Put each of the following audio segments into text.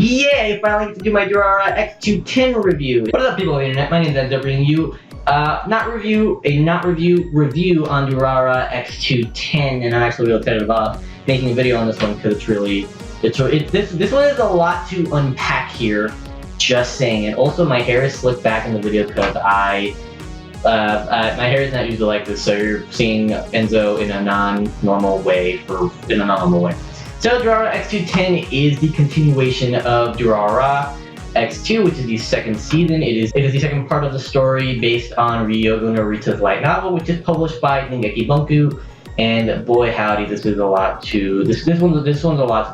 Yeah, I finally get to do my Durarara X210 review. What is up, people of the internet? My name is Enzo, bringing you not review on Durarara X210, and I'm actually really excited about making a video on this one because this one is a lot to unpack here. Just saying, and also my hair is slicked back in the video because my hair is not usually like this, so you're seeing Enzo in a non-normal way. So Durarara X210 is the continuation of Durarara X2, which is the second season. It is the second part of the story based on Ryogo Norita's light novel, which is published by Dengeki Bunko. And boy howdy, this one's a lot to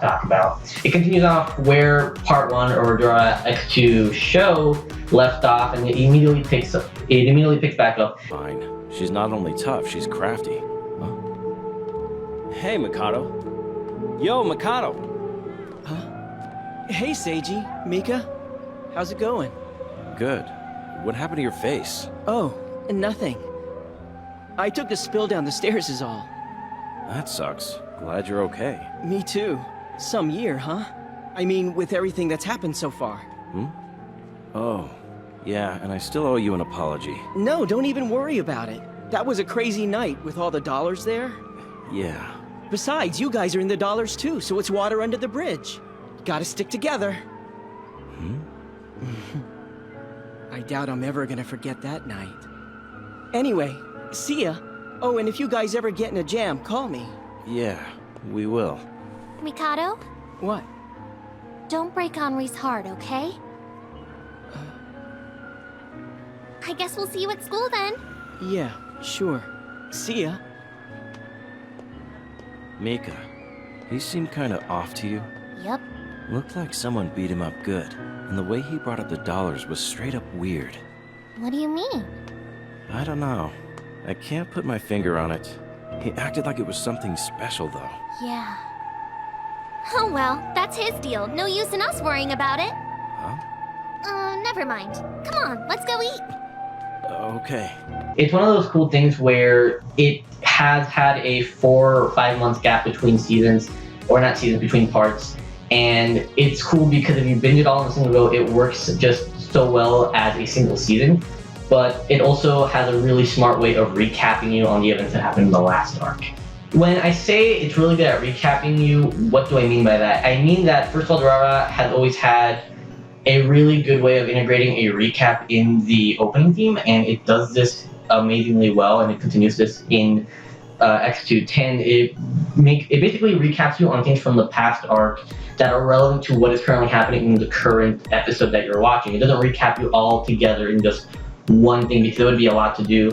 talk about. It continues off where part 1 or Durarara X2 show left off, and it immediately picks back up. Fine. She's not only tough, she's crafty. Huh? Hey, Mikado. Yo, Mikado! Huh? Hey, Seiji, Mika. How's it going? Good. What happened to your face? Oh, nothing. I took a spill down the stairs is all. That sucks. Glad you're okay. Me too. Some year, huh? I mean, with everything that's happened so far. Oh, yeah, and I still owe you an apology. No, don't even worry about it. That was a crazy night with all the dollars there. Yeah. Besides, you guys are in the dollars too, so it's water under the bridge. Gotta stick together. I doubt I'm ever gonna forget that night. Anyway, see ya. Oh, and if you guys ever get in a jam, call me. Yeah, we will. Mikado? What? Don't break Henri's heart, okay? I guess we'll see you at school then. Yeah, sure. See ya. Mika, he seemed kinda off to you. Yep. Looked like someone beat him up good, and the way he brought up the dollars was straight up weird. What do you mean? I don't know. I can't put my finger on it. He acted like it was something special, though. Yeah. Oh well, that's his deal. No use in us worrying about it. Huh? Never mind. Come on, let's go eat. Okay. It's one of those cool things where it has had a 4 or 5 months gap between seasons, or not seasons, between parts. And it's cool because if you binge it all in a single go, it works just so well as a single season. But it also has a really smart way of recapping you on the events that happened in the last arc. When I say it's really good at recapping you, what do I mean by that? I mean that, first of all, Durarara has always had a really good way of integrating a recap in the opening theme, and it does this amazingly well, and it continues this in X210. It basically recaps you on things from the past arc that are relevant to what is currently happening in the current episode that you're watching. It doesn't recap you all together in just one thing because it would be a lot to do.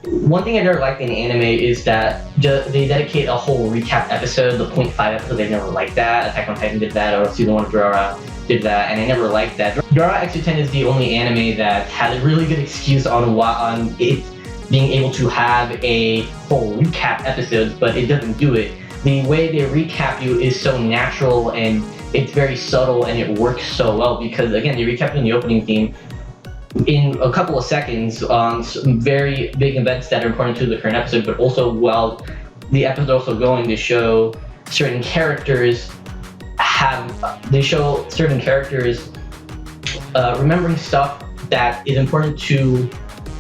One thing I never liked in anime is that they dedicate a whole recap episode, the 0.5 episode. They never liked that. Attack on Titan did that, or Season 1 of Durarara did that, and I never liked that. Durarara X210 is the only anime that had a really good excuse on it being able to have a whole recap episode, but it doesn't do it. The way they recap you is so natural, and it's very subtle, and it works so well because, again, they recap in the opening theme in a couple of seconds on some very big events that are important to the current episode, but also while the episode's also going, they show certain characters remembering stuff that is important to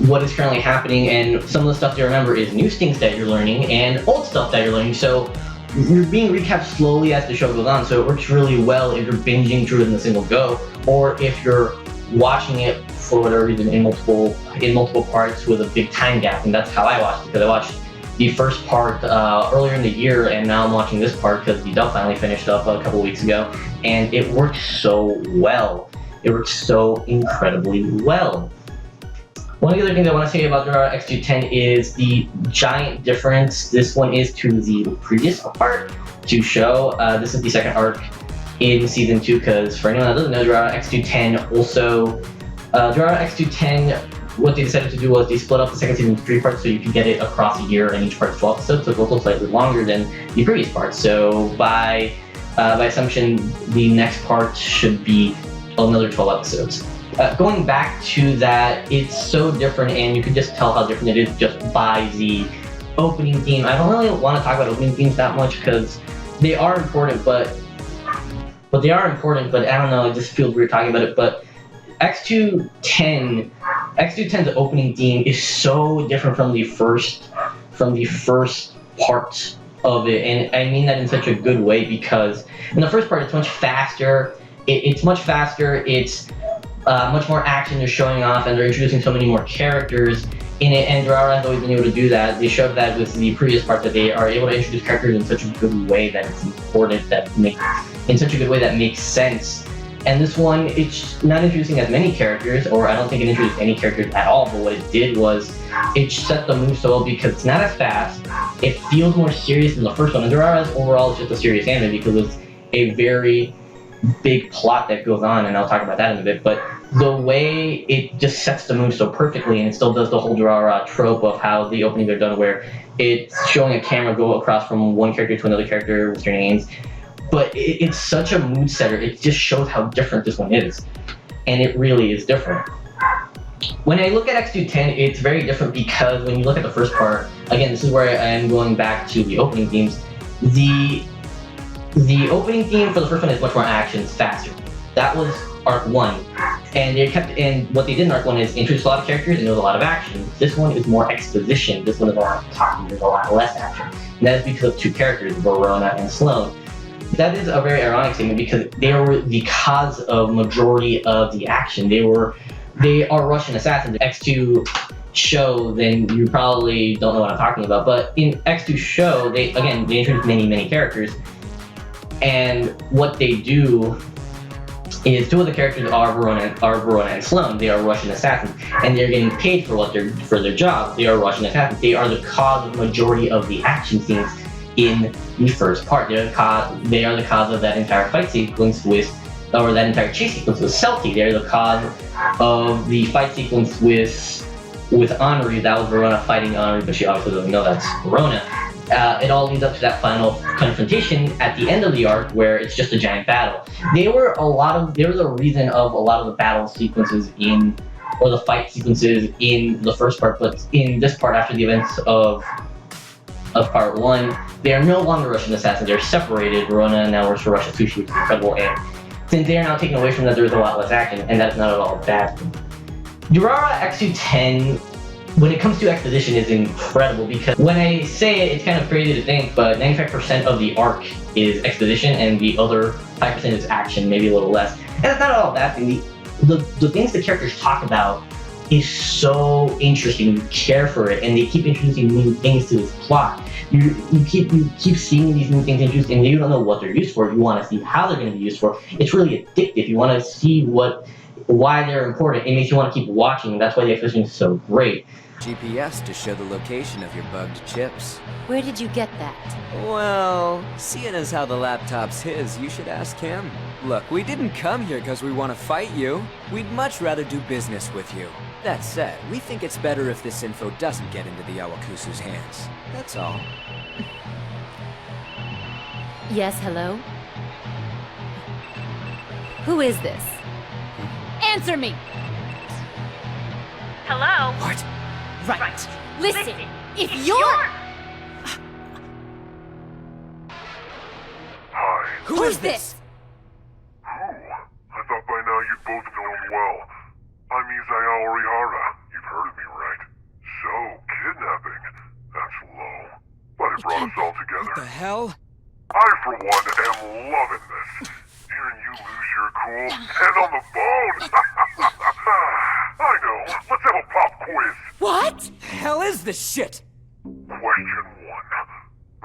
what is currently happening, and some of the stuff they remember is new things that you're learning and old stuff that you're learning. So you're being recapped slowly as the show goes on, so it works really well if you're binging through it in a single go, or if you're watching it for whatever reason in multiple parts with a big time gap. And that's how I watched it, because I watched the first part earlier in the year, and now I'm watching this part because the dub finally finished up a couple weeks ago, and it works so well. It works so incredibly well. One of the other things I want to say about Durarara X210 is the giant difference this one is to the previous part to show. This is the second arc in Season 2, because for anyone that doesn't know, Durarara X210 also... Durarara X210, what they decided to do was they split up the second season into 3 parts so you can get it across a year, and each part's 12 episodes, so it's also slightly longer than the previous part. So by assumption, the next part should be another 12 episodes. Going back to that, it's so different, and you can just tell how different it is just by the opening theme. I don't really want to talk about opening themes that much because they are important, but but they are important. But I don't know, it just feels weird talking about it. But X210's opening theme is so different from the first part of it, and I mean that in such a good way because in the first part it's much faster. It's much faster. It's much more action they're showing off, and they're introducing so many more characters in it. And Durarara has always been able to do that. They showed that with the previous part, that they are able to introduce characters in such a good way that it's important, in such a good way that makes sense. And this one, it's not introducing as many characters, or I don't think it introduced any characters at all, but what it did was it set the move so well because it's not as fast, it feels more serious than the first one. And Durarara's overall is just a serious anime because it's a very big plot that goes on, and I'll talk about that in a bit, but the way it just sets the move so perfectly, and it still does the whole Durarara trope of how the openings are done where it's showing a camera go across from one character to another character with their names. But it's such a mood setter. It just shows how different this one is. And it really is different. When I look at X210, it's very different because when you look at the first part, again, this is where I am going back to the opening themes. The opening theme for the first one is much more action, it's faster. That was Arc 1. And what they did in Arc 1 is introduce a lot of characters and there was a lot of action. This one is more exposition. This one is a lot of talking, there's a lot less action. And that is because of two characters, Verona and Sloane. That is a very ironic statement because they were the cause of majority of the action. They are Russian assassins. X2 show, then you probably don't know what I'm talking about. But in X2 show, they introduce many characters. And what they do is two of the characters are Verona and Sloane. They are Russian assassins, and they're getting paid for their job. They are Russian assassins. They are the cause of majority of the action scenes in the first part. They are the cause of that entire fight sequence that entire chase sequence with Celti. They're the cause of the fight sequence with Henri. That was Verona fighting Henri, but she obviously doesn't know that's Verona. It all leads up to that final confrontation at the end of the arc where it's just a giant battle. They were the reason of a lot of the battle sequences or the fight sequences in the first part, but in this part, after the events of part 1, they are no longer Russian assassins. They're separated. Verona now works for Russia too, which is incredible. And since they are now taken away from that, there's a lot less action, and that's not at all a bad thing. Durarara X210, when it comes to exposition, is incredible because when I say it, it's kind of crazy to think, but 95% of the arc is exposition, and the other 5% is action, maybe a little less. And that's not at all a bad thing. The things the characters talk about is so interesting. You care for it, and they keep introducing new things to this plot. You keep seeing these new things introduced, and you don't know what they're used for. You want to see how they're going to be used for. It's really addictive. You want to see why they're important. It makes you want to keep watching, and that's why the exposition is so great. GPS to show the location of your bugged chips. Where did you get that? Well, seeing as how the laptop's his, you should ask him. Look, we didn't come here because we want to fight you. We'd much rather do business with you. That said, we think it's better if this info doesn't get into the Yawakusu's hands. That's all. Yes, hello? Who is this? Answer me! Hello? What? Right. Listen, if you're... Hi. Who's this? Who? I thought by now you'd both know him well. I'm Izayao Orihara. You've heard of me, right? So, kidnapping. That's low. But it brought us all together. What the hell? I, for one, am loving this. Hearing you lose your cool and on the phone. I know. Let's have a pop quiz. What? The hell is this shit? Question 1.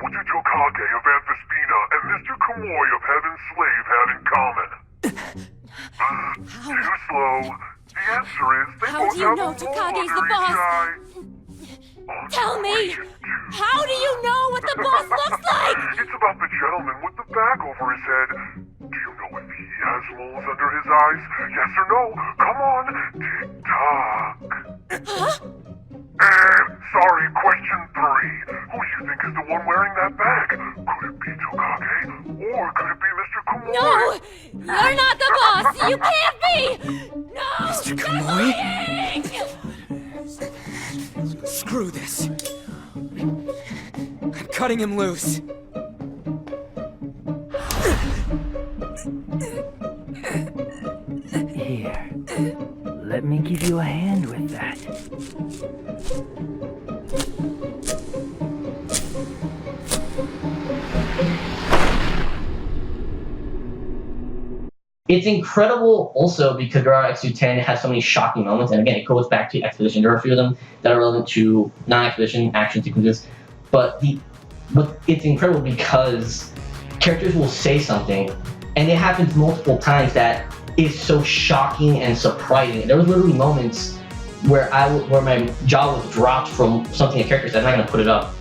What did Yokage of Amphispina and Mr. Kamui of Heaven's Slave have in common? Too slow. The answer is they How both do you have know a mole Tokage's the under boss? each eye. Tell me! Question 2. How do you know what the boss looks like? It's about the gentleman with the bag over his head. Do you know if he has moles under his eyes? Yes or no? Come on, tick-tock. Huh? And, sorry, question 3. Who do you think is the one wearing that bag? Could it be Tokage? Or could it be Mr. Kamui? No! You're not the boss! You can't be! No! Mr. Kamui? Lying! Screw this. I'm cutting him loose. Let me give you a hand with that. It's incredible also because Durarara X210 has so many shocking moments, and again, it goes back to Expedition. There are a few of them that are relevant to non-Expedition action sequences, but it's incredible because characters will say something, and it happens multiple times that is so shocking and surprising. There was literally moments where where my jaw was dropped from something a character said. I'm not gonna put it up,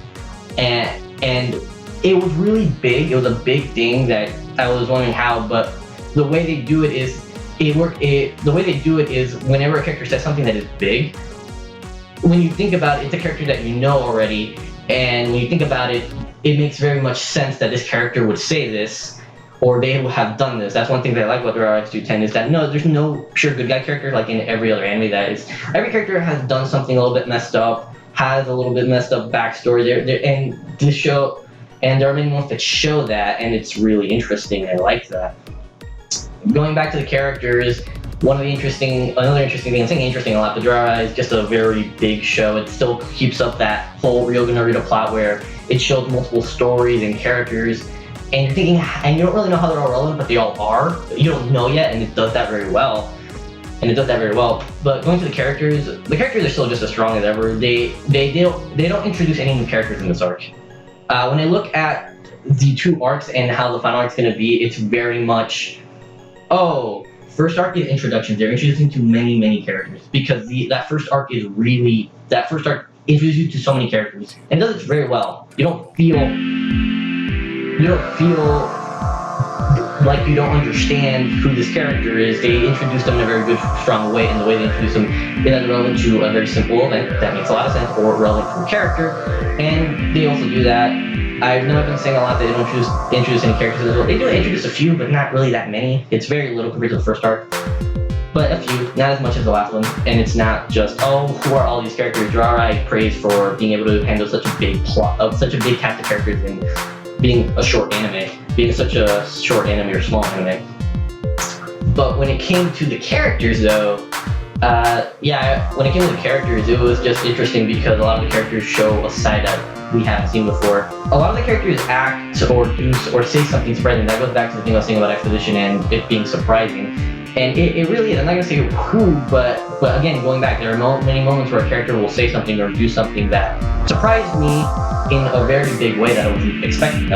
and it was really big. It was a big thing that I was wondering how, but the way they do it is the way they do it is whenever a character says something that is big, when you think about it, it's a character that you know already, and when you think about it, it makes very much sense that this character would say this, or they will have done this. That's one thing that I like about Durarara X210 is that no, there's no pure good guy character like in every other anime. That is, every character has done something a little bit messed up, has a little bit messed up backstory. And this show, and there are many ones that show that, and it's really interesting. I like that. Going back to the characters, another interesting thing, I'm saying interesting a lot, but Durarara is just a very big show. It still keeps up that whole Ryoga Narita plot where it shows multiple stories and characters, and you're thinking, and you don't really know how they're all relevant, but they all are. You don't know yet, and it does that very well. But going to the characters are still just as strong as ever. They don't introduce any new characters in this arc. When I look at the two arcs and how the final arc's going to be, it's very much, first arc is introductions. They're introducing to many characters because that first arc introduces you to so many characters and does it very well. You don't feel like you don't understand who this character is. They introduce them in a very good, strong way, and the way they introduce them is either relevant to a very simple event that makes a lot of sense, or relevant to a character. And they also do that. I've never been saying a lot that they don't introduce any characters as well. They do introduce a few, but not really that many. It's very little compared to the first arc. But a few, not as much as the last one. And it's not just, who are all these characters? Durarara I praise for being able to handle such a big plot of such a big cast of characters and being a short anime, or small anime. But when it came to the characters though, when it came to the characters, it was just interesting because a lot of the characters show a side that we haven't seen before. A lot of the characters act or do or say something surprising. That goes back to the thing I was saying about Expedition and it being surprising. And it really is. I'm not gonna say who, but again, going back, there are many moments where a character will say something or do something that surprised me in a very big way that I wasn't expecting.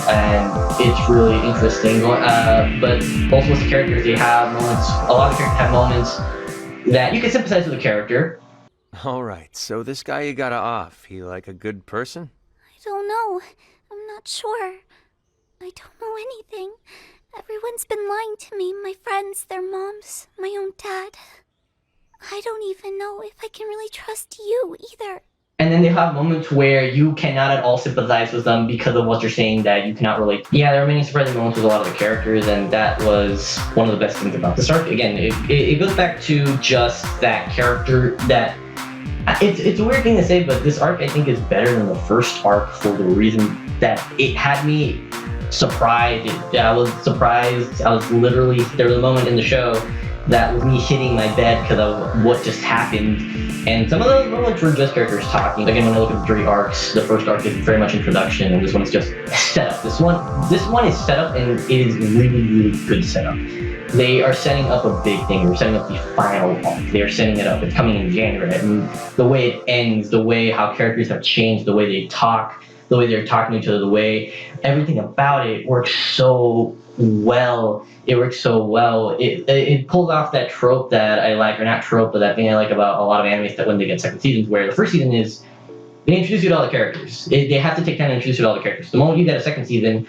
And it's really interesting. But also with the characters, they have moments. A lot of characters have moments that you can sympathize with the character. All right, so this guy you got off, he like a good person? I don't know. I'm not sure. I don't know anything. Everyone's been lying to me. My friends, their moms, my own dad. I don't even know if I can really trust you either. And then they have moments where you cannot at all sympathize with them because of what you're saying that you cannot relate. Yeah, there are many surprising moments with a lot of the characters, and that was one of the best things about this arc. Again, it goes back to just that character that... It's a weird thing to say, but this arc I think is better than the first arc for the reason that it had me surprised. I was surprised. I was literally... There was a moment in the show that was me hitting my bed because of what just happened. And some of those moments were just characters talking. Again, when I look at the three arcs, the first arc is very much introduction, and this one is just setup. This one is set up, and it is really good setup. They are setting up a big thing. They're setting up the final arc. They are setting it up. It's coming in January. And the way it ends, the way how characters have changed, the way they talk, the way they're talking to each other, the way everything about it works so well. It works so well. It pulls off that trope that I like, or not trope, but that thing I like about a lot of animes that when they get second seasons, where the first season is they introduce you to all the characters. They have to take time to introduce you to all the characters. The moment you get a second season,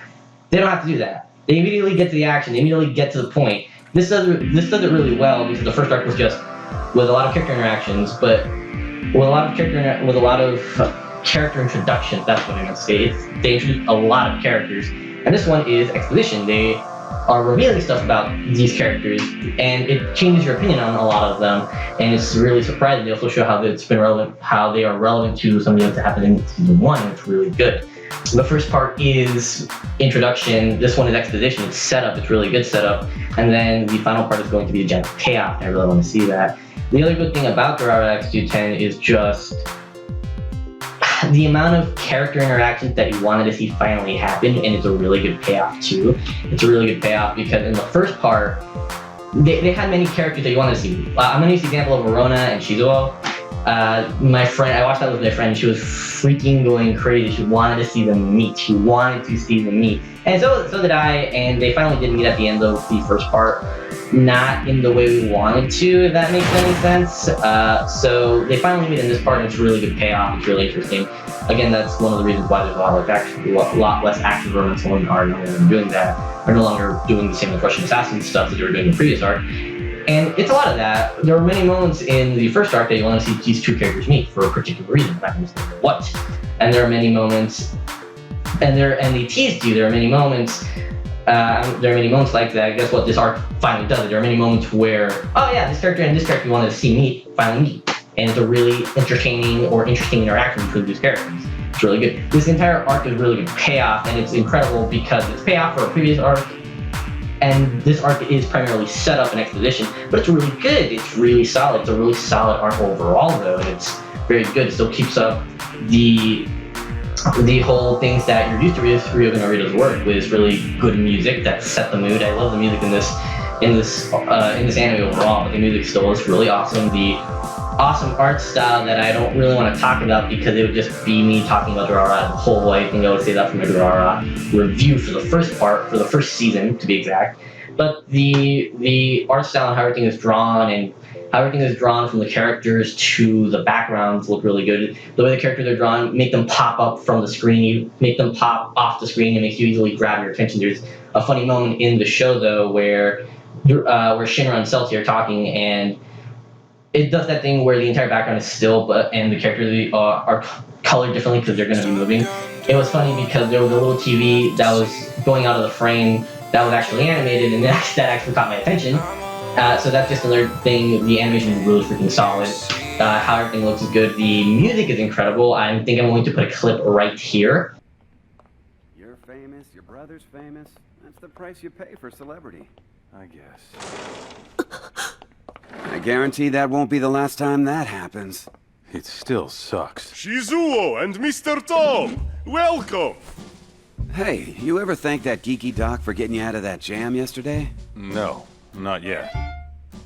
they don't have to do that. They immediately get to the action. They immediately get to the point. This does it really well because the first arc was just with a lot of character interactions, but with a lot of character introductions. That's what I meant to say. They introduce a lot of characters, and this one is Expedition. They are revealing stuff about these characters, and it changes your opinion on a lot of them, and it's really surprising. They also show how it's been relevant, how they are relevant to something that happened in season 1, and it's really good. The first part is introduction. This one is exposition. It's setup. It's really good setup. And then the final part is going to be the giant payoff. I really want to see that. The other good thing about Durarara X210 is just the amount of character interactions that you wanted to see finally happen, and it's a really good payoff too. It's a really good payoff because in the first part, they had many characters that you wanted to see. I'm going to use the example of Verona and Shizuo. My friend, I watched that with my friend, she was freaking going crazy. She wanted to see them meet. She wanted to see them meet. And so did I, and they finally did meet at the end of the first part. Not in the way we wanted to, if that makes any sense. So they finally meet in this part, and it's a really good payoff. It's really interesting. Again, that's one of the reasons why there's a lot less action romance when are no longer doing that. Are no longer doing the same Russian assassin stuff that they were doing in the previous arc. And it's a lot of that. There are many moments in the first arc that you want to see these two characters meet for a particular reason. I'm not going to say what. And there are many moments, and they teased you. There are many moments. There are many moments like that. Guess what? This arc finally does it. There are many moments where, oh yeah, this character and this character you wanted to see meet finally meet, and it's a really entertaining or interesting interaction between these characters. It's really good. This entire arc is really good payoff, and it's incredible because it's payoff for a previous arc. And this arc is primarily setup and exposition, but it's really good. It's really solid. It's a really solid arc overall, though, and it's very good. It still keeps up the whole things that you're used to with Ryuga Narita's work, with really good music that set the mood. I love the music in this anime overall, but the music still is really awesome. The awesome art style that I don't really want to talk about because it would just be me talking about Durarara the whole way. I think I would say that for my Durarara review for the first part, for the first season to be exact. But the art style and how everything is drawn and how everything is drawn from the characters to the backgrounds look really good. The way the characters are drawn, make them pop up from the screen, make them pop off the screen, and makes you easily grab your attention. There's a funny moment in the show though where Shinra and Celty are talking, and it does that thing where the entire background is still, and the characters are colored differently because they're going to be moving. It was funny because there was a little TV that was going out of the frame that was actually animated, and that actually caught my attention. So that's just another thing. The animation is really freaking solid. How everything looks is good. The music is incredible. I think I'm going to put a clip right here. You're famous, your brother's famous. That's the price you pay for celebrity, I guess. I guarantee that won't be the last time that happens. It still sucks. Shizuo and Mr. Tom, welcome! Hey, you ever thank that geeky doc for getting you out of that jam yesterday? No, not yet.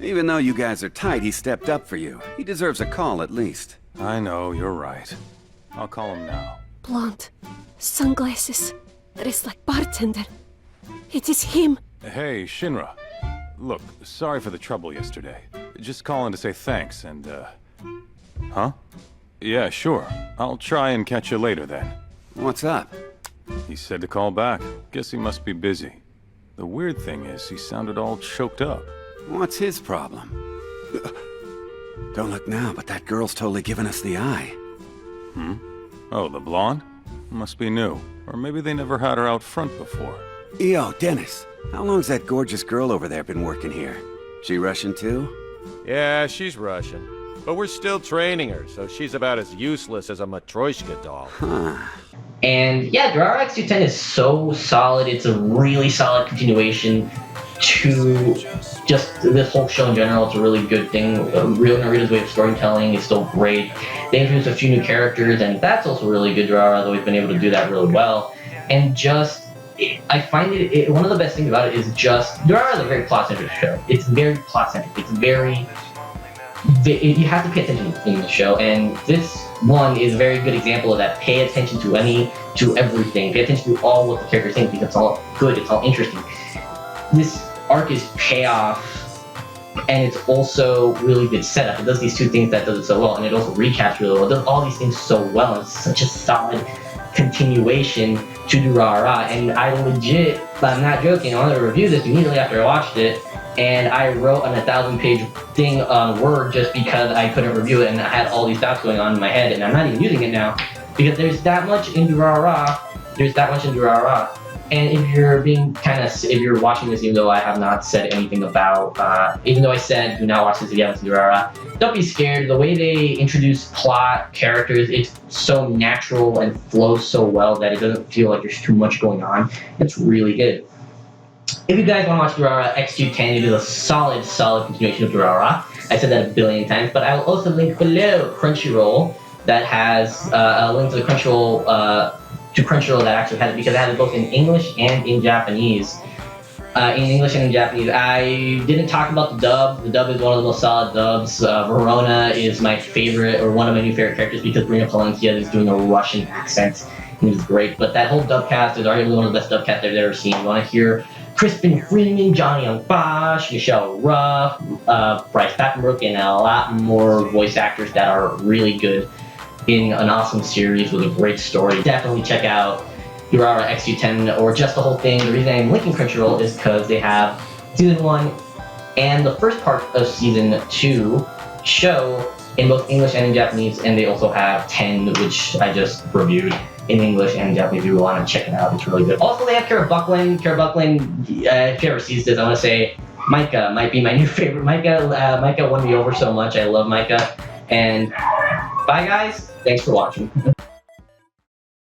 Even though you guys are tight, he stepped up for you. He deserves a call at least. I know, you're right. I'll call him now. Blonde, sunglasses, dressed like bartender. It is him. Hey, Shinra. Look, sorry for the trouble yesterday. Just calling to say thanks and, Huh? Yeah, sure. I'll try and catch you later then. What's up? He said to call back. Guess he must be busy. The weird thing is, he sounded all choked up. What's his problem? Don't look now, but that girl's totally giving us the eye. Hmm? Oh, the blonde? Must be new. Or maybe they never had her out front before. Yo, Dennis, how long's that gorgeous girl over there been working here? She Russian too? Yeah, she's Russian. But we're still training her, so she's about as useless as a Matryoshka doll. Huh. And yeah, Durarara X210 is so solid. It's a really solid continuation to just this whole show in general. It's a really good thing. Real Narita's way of storytelling is still great. They introduced a few new characters, and that's also really good. Durarara, though, we've been able to do that really well. And just, I find it one of the best things about it is just, Durarara is a very plot-centric show. It's very plot-centric. It's very, you have to pay attention in the show, and this one is a very good example of that. Pay attention to everything. Pay attention to all what the characters think, because it's all good, it's all interesting. This arc is payoff, and it's also really good setup. It does these two things that does it so well, and it also recaps really well. It does all these things so well. It's such a solid continuation to Durarara, and I legit, I'm not joking, I wanted to review this immediately after I watched it, and I wrote on a 1,000-page thing on Word just because I couldn't review it, and I had all these thoughts going on in my head, and I'm not even using it now, because there's that much in Durarara, And if you're if you're watching this, even though I have not said anything about, even though I said do not watch this if you haven't seen Durarara, don't be scared. The way they introduce plot, characters, it's so natural and flows so well that it doesn't feel like there's too much going on. It's really good. If you guys want to watch Durarara X210, it is a solid continuation of Durarara. I said that a billion times, but I will also link below Crunchyroll that has a link to the Crunchyroll that actually has it, because it has it both in English and in Japanese. In English and in Japanese. I didn't talk about the dub. The dub is one of the most solid dubs. Verona is my favorite, or one of my new favorite characters, because Brina Palencia is doing a Russian accent. It was great. But that whole dub cast is arguably one of the best dub casts I've ever seen. You want to hear Crispin Freeman, Johnny Young Bosch, Michelle Ruff, Bryce Papenbrook, and a lot more voice actors that are really good in an awesome series with a great story. Definitely check out Durarara X210 or just the whole thing. The reason I'm linking Crunchyroll is because they have season 1 and the first part of season 2 show in both English and in Japanese, and they also have 10, which I just reviewed in English and Japanese. If you want to check it out, it's really good. Also, they have Kara Buckland. Kara Buckland, if you ever sees this, I want to say Micah might be my new favorite. Micah won me over so much. I love Micah. And bye, guys. Thanks for watching.